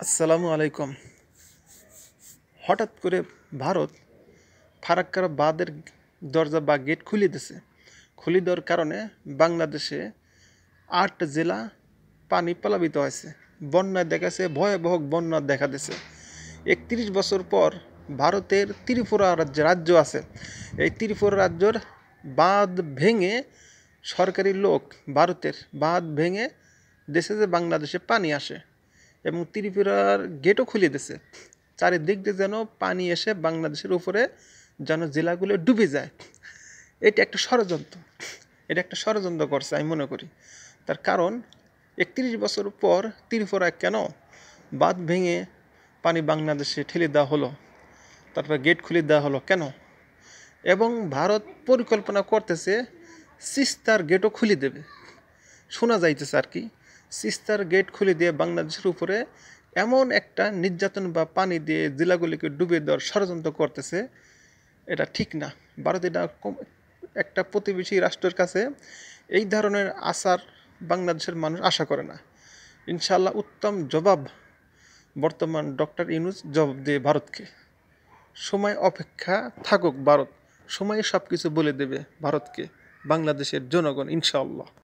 আসসালামু আলাইকুম। হঠাৎ করে ভারত ফারাক্কার বাঁধের দরজা বা গেট খুলে দিছে। খুলে দেওয়ার কারণে বাংলাদেশে ৮ জেলা পানি প্লাবিত হয়েছে। বন্যায় দেখাছে, ভয়াবহ বন্যা দেখা দিছে। ৩১ বছর পর ভারতের ত্রিপুরা রাজ্য আছে। এই ত্রিপুরা রাজ্যের বাঁধ ভেঙে সরকারি লোক ভারতের বাঁধ ভেঙে দেশে যে বাংলাদেশে পানি আসে এবং ত্রিপুরার গেটও খুলে দিছে। চারিদিক দিয়ে যেন পানি এসে বাংলাদেশের উপরে যেন জেলাগুলো ডুবে যায়। এটা একটা ষড়যন্ত্র করছে আমি মনে করি। তার কারণ ৩১ বছর পর ত্রিপুরায় কেন বাঁধ ভেঙে পানি বাংলাদেশে ঠেলে দেওয়া হলো, তারপর গেট খুলে দেওয়া হলো কেন? এবং ভারত পরিকল্পনা করতেছে সিস্তার গেটও খুলে দেবে, শোনা যাইতেছে আর কি। সিস্তার গেট খুলে দিয়ে বাংলাদেশের উপরে এমন একটা নির্যাতন বা পানি দিয়ে জেলাগুলিকে ডুবে দেওয়ার ষড়যন্ত্র করতেছে। এটা ঠিক না। ভারত এটা একটা প্রতিবেশী রাষ্ট্রের কাছে এই ধরনের আচার বাংলাদেশের মানুষ আশা করে না। ইনশাআল্লাহ উত্তম জবাব বর্তমান ডক্টর ইউনূস জবাব দিয়ে ভারতকে। সময় অপেক্ষা থাকুক ভারত, সময় সব কিছু বলে দেবে ভারতকে, বাংলাদেশের জনগণ ইনশাআল্লাহ।